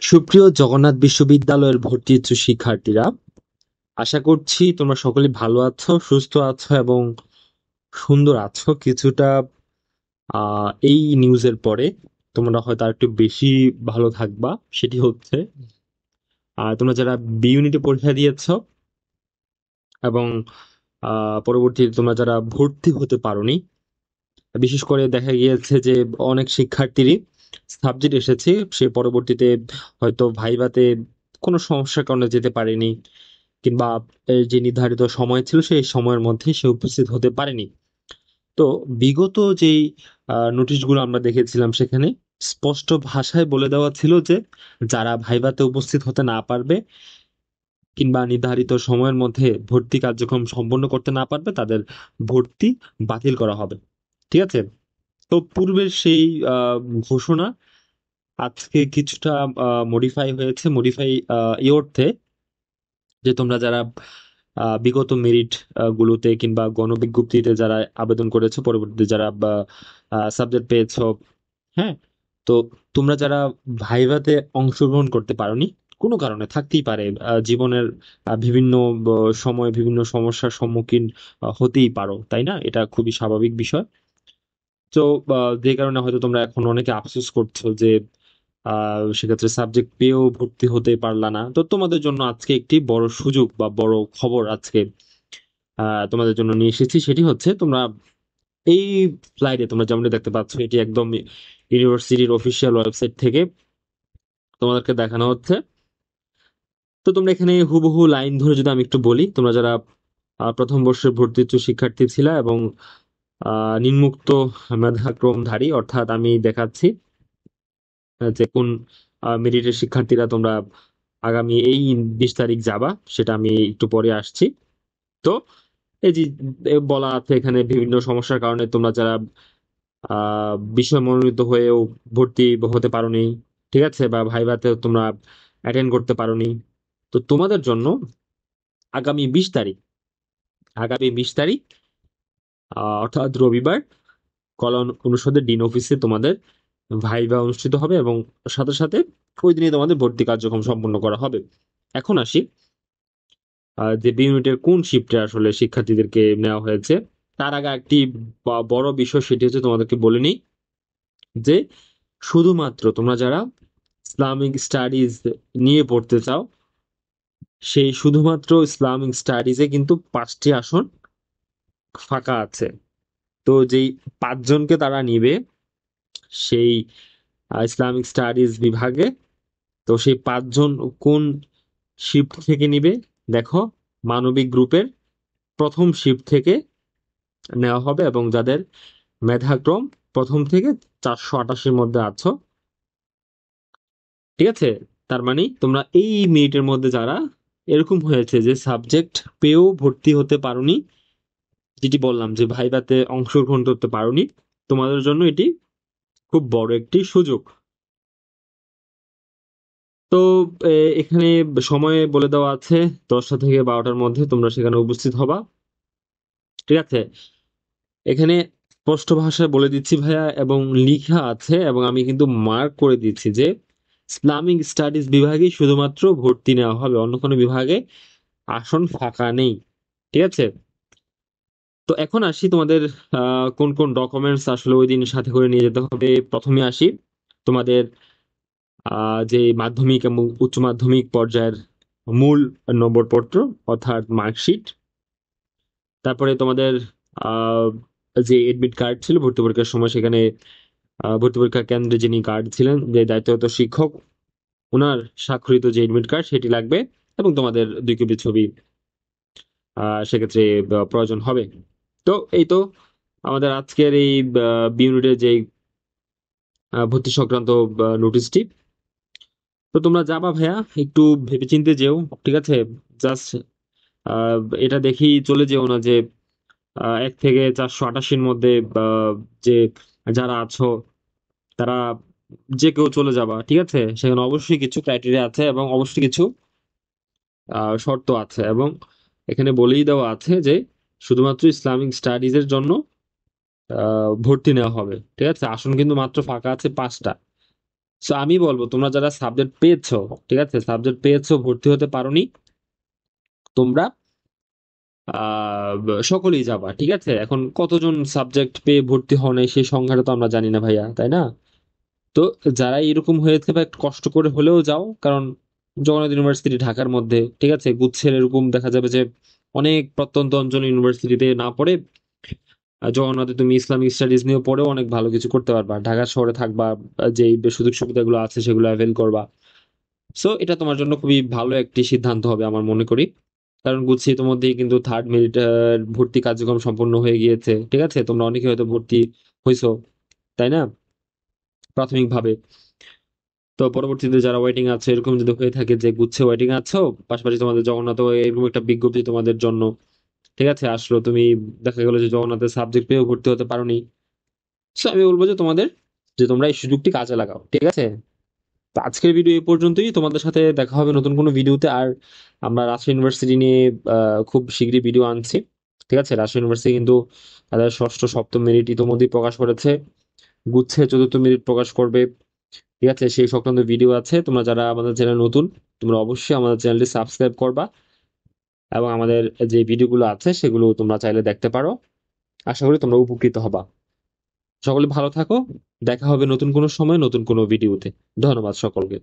সুপ্রিয় জগন্নাথ বিশ্ববিদ্যালয়ের ভর্তি ইচ্ছুক শিক্ষার্থীরা, আশা করছি তোমরা সকলে ভালো আছো, সুস্থ আছো এবং সুন্দর আছো। কিছুটা এই নিউজের পরে তোমরা হয়তো আরেকটু বেশি ভালো থাকবা। সেটি হচ্ছে তোমরা যারা বি ইউনিটে পরীক্ষা দিয়েছো এবং পরবর্তীতে তোমরা যারা ভর্তি হতে পারোনি, বিশেষ করে দেখা গিয়েছে যে অনেক শিক্ষার্থীরই সাবজেক্ট এসেছে, সে পরবর্তীতে হয়তো ভাইভাতে কোনো সমস্যার কারণে যেতে পারেনি, কিংবা এর যে নির্ধারিত সময় ছিল সেই সময়ের মধ্যে সে উপস্থিত হতে পারেনি। তো বিগত যেই নোটিশগুলো আমরা দেখেছিলাম সেখানে স্পষ্ট ভাষায় বলে দেওয়া ছিল যে যারা ভাইভাতে উপস্থিত হতে না পারবে কিংবা নির্ধারিত সময়ের মধ্যে ভর্তি কার্যক্রম সম্পন্ন করতে না পারবে তাদের ভর্তি বাতিল করা হবে। ঠিক আছে? তো পূর্বের সেই ঘোষণা আজকে কিছুটা মডিফাই হয়েছে। মডিফাই এই অর্থে যে তোমরা যারা বিগত মেরিট গুলোতে কিংবা গণবিজ্ঞপ্তিতে যারা আবেদন করেছো, পরবর্তীতে যারা সাবজেক্ট পেয়েছো, হ্যাঁ, তো তোমরা যারা ভাইভাতে অংশগ্রহণ করতে পারোনি, কোনো কারণে থাকতেই পারে, জীবনের বিভিন্ন সময় বিভিন্ন সমস্যার সম্মুখীন হতেই পারো, তাই না? এটা খুবই স্বাভাবিক বিষয়। তো যে কারণে হয়তো তোমরা এখন অনেকে আফসোস করছো যে সেক্ষেত্রে সাবজেক্ট পেয়েও ভর্তি হতে পারলা না। তো তোমাদের জন্য আজকে একটি বড় সুযোগ বা বড় খবর আজকে তোমাদের জন্য নিয়ে এসেছি। সেটি হচ্ছে তোমরা এই স্লাইডে তোমরা যেমনটা দেখতে পাচ্ছ, এটি একদম ইউনিভার্সিটির অফিসিয়াল ওয়েবসাইট থেকে তোমাদেরকে দেখানো হচ্ছে। তো তোমরা এখানে হুবহু লাইন ধরে যদি আমি একটু বলি, তোমরা যারা প্রথম বর্ষের ভর্তি ইচ্ছুক শিক্ষার্থী ছিলা এবং নিম্মুক্ত মেধাক্রমধারী, অর্থাৎ আমি দেখাচ্ছি যে কোন মেরিটের শিক্ষার্থীরা তোমরা আগামী এই 20 তারিখ যাবা, সেটা আমি একটু পরে আসছি। তো এই যে বলা আছে এখানে বিভিন্ন সমস্যার কারণে তোমরা যারা বিষয় মনোনীত হয়েও ভর্তি হতে পারোনি, ঠিক আছে, বা ভাইভাতে তোমরা অ্যাটেন্ড করতে পারোনি, তো তোমাদের জন্য আগামী 20 তারিখ, আগামী 20 তারিখ অর্থাৎ রবিবার, কলা অনুষদের ডিন অফিসে তোমাদের ভাইভা অনুষ্ঠিত হবে এবং সাথে সাথে ওই দিনই তোমাদের ভর্তি কার্যক্রম সম্পন্ন করা হবে। এখন আসি যে বি ইউনিটের কোন শিফটে আসলে শিক্ষার্থীদেরকে নেওয়া হয়েছে। তার আগে একটি বড় বিষয়, সেটি হচ্ছে তোমাদেরকে বলে নিই যে শুধুমাত্র তোমরা যারা ইসলামিক স্টাডিজ নিয়ে পড়তে চাও, সেই শুধুমাত্র ইসলামিক স্টাডিজে কিন্তু 5টি আসন ফাঁকা আছে। তো যেই 5জনকে তারা নিবে সেই ইসলামিক স্টাডিজ বিভাগে, তো সেই 5জন কোন শিফট থেকে নিবে? দেখো, মানবিক গ্রুপের প্রথম শিফট থেকে নেওয়া হবে এবং যাদের মেধাক্রম প্রথম থেকে 488-র মধ্যে আছো, ঠিক আছে? তার মানে তোমরা এই মিনিটের মধ্যে যারা এরকম হয়েছে যে সাবজেক্ট পেয়েও ভর্তি হতে পারোনি, যেটি বললাম যে ভাইভাতে অংশগ্রহণ করতে পারোনি, তোমাদের জন্য এটি খুব বড় একটি সুযোগ। তো এখানে সময় বলে দেওয়া আছে 10টা থেকে 12টার মধ্যে তোমরা সেখানে উপস্থিত হবা। ঠিক আছে? এখানে স্পষ্ট ভাষায় বলে দিচ্ছি ভাইয়া, এবং লিখা আছে এবং আমি কিন্তু মার্ক করে দিচ্ছি যে ইসলামিক স্টাডিজ বিভাগে শুধুমাত্র ভর্তি নেওয়া হবে, অন্য কোনো বিভাগে আসন ফাঁকা নেই। ঠিক আছে? তো এখন আসি তোমাদের কোন কোন ডকুমেন্টস আসলে ওই দিন সাথে করে নিয়ে যেতে হবে। প্রথমে আসি তোমাদের যে মাধ্যমিক এবং উচ্চ মাধ্যমিক পর্যায়ের মূল নম্বরপত্র, অর্থাৎ মার্কশিট। তারপরে তোমাদের আহ, যে এডমিট কার্ড ছিল ভর্তি পরীক্ষার সময়, সেখানে ভর্তি পরীক্ষা কেন্দ্রে যিনি গার্ড ছিলেন, যে দায়িত্বরত শিক্ষক, ওনার স্বাক্ষরিত যে এডমিট কার্ড সেটি লাগবে, এবং তোমাদের 2 কপি ছবি সেক্ষেত্রে প্রয়োজন হবে। তো এই তো আমাদের আজকের এই বি ইউনিটের যে ভর্তি সংক্রান্ত নোটিশটি। তো তোমরা যাবা ভাইয়া, একটু ভেবেচিন্তে যেও, ঠিক আছে? জাস্ট এটা দেখেই চলে যেও না যে 1 থেকে 488-র মধ্যে যে যারা আছো তারা যে কেউ চলে যাবা, ঠিক আছে? সেখানে অবশ্যই কিছু ক্রাইটেরিয়া আছে এবং অবশ্যই কিছু শর্ত আছে, এবং এখানে বলেই দেওয়া আছে যে শুধুমাত্র ইসলামিক স্টাডিজ এর জন্য ভর্তি নেওয়া হবে। ঠিক আছে? আসন কিন্তু মাত্র ফাঁকা আছে 5টা। সো আমি বলবো তোমরা যারা সাবজেক্ট পেয়েছো, ঠিক আছে, সাবজেক্ট পেয়েছো, ভর্তি হতে পারোনি, তোমরা সকলেই যাবা, ঠিক আছে। এখন কতজন সাবজেক্ট পেয়ে ভর্তি হও নাই সেই সংখ্যাটা তো আমরা জানি না ভাইয়া, তাই না? তো যারা এরকম হয়েছে বা একটু কষ্ট করে হলেও যাও, কারণ জগন্নাথ ইউনিভার্সিটি ঢাকার মধ্যে, ঠিক আছে, গুচ্ছের এরকম দেখা যাবে যে অনেক প্রত্যন্ত অঞ্চল ইউনিভার্সিটিতে না পড়ে জগন্নাথে তুমি ইসলামিক স্টাডিজ নিয়ে পড়েও অনেক ভালো কিছু করতে পারবা, ঢাকা শহরে থাকবা, যে সুযোগ সুবিধাগুলো আছে সেগুলো অ্যাভেল করবা। সো এটা তোমার জন্য খুবই ভালো একটি সিদ্ধান্ত হবে আমার মনে করি। কারণ বুঝছি ইতিমধ্যেই কিন্তু থার্ড মেরিট ভর্তি কার্যক্রম সম্পন্ন হয়ে গিয়েছে, ঠিক আছে, তোমরা অনেকে হয়তো ভর্তি হইছো, তাই না, প্রাথমিকভাবে। তো পরবর্তীতে যারা ওয়েটিং আছে, এরকম যদি হয়ে থাকে যে গুচ্ছে ওয়েটিং আছো, পাশাপাশি তোমাদের জগন্নাথ এরকম একটা বিজ্ঞপ্তি তোমাদের জন্য, ঠিক আছে, আসলো, তুমি দেখা গেলো যে জগন্নাথের সাবজেক্ট পেয়েও ভর্তি হতে পারোনি, সো আমি বলবো যে তোমাদের, যে তোমরা এই সুযোগটি কাজে লাগাও, ঠিক আছে। তো আজকের ভিডিও এই পর্যন্তই, তোমাদের সাথে দেখা হবে নতুন কোনো ভিডিওতে। আর আমরা রাজশাহী ইউনিভার্সিটি নিয়ে খুব শীঘ্রই ভিডিও আনছি, ঠিক আছে। রাজশাহী ইউনিভার্সিটি কিন্তু তাদের ষষ্ঠ সপ্তম মেরিট ইতোমধ্যেই প্রকাশ করেছে, গুচ্ছে চতুর্থ মেরিট প্রকাশ করবে, ঠিক আছে। সেই সংক্রান্ত ভিডিও আছে, তোমরা যারা আমাদের চ্যানেল নতুন, তোমরা অবশ্যই আমাদের চ্যানেলটি সাবস্ক্রাইব করবা, এবং আমাদের যে ভিডিওগুলো আছে সেগুলো তোমরা চাইলে দেখতে পারো। আশা করি তোমরা উপকৃত হবা। সকলে ভালো থাকো, দেখা হবে নতুন কোনো সময় নতুন কোনো ভিডিওতে। ধন্যবাদ সকলকে।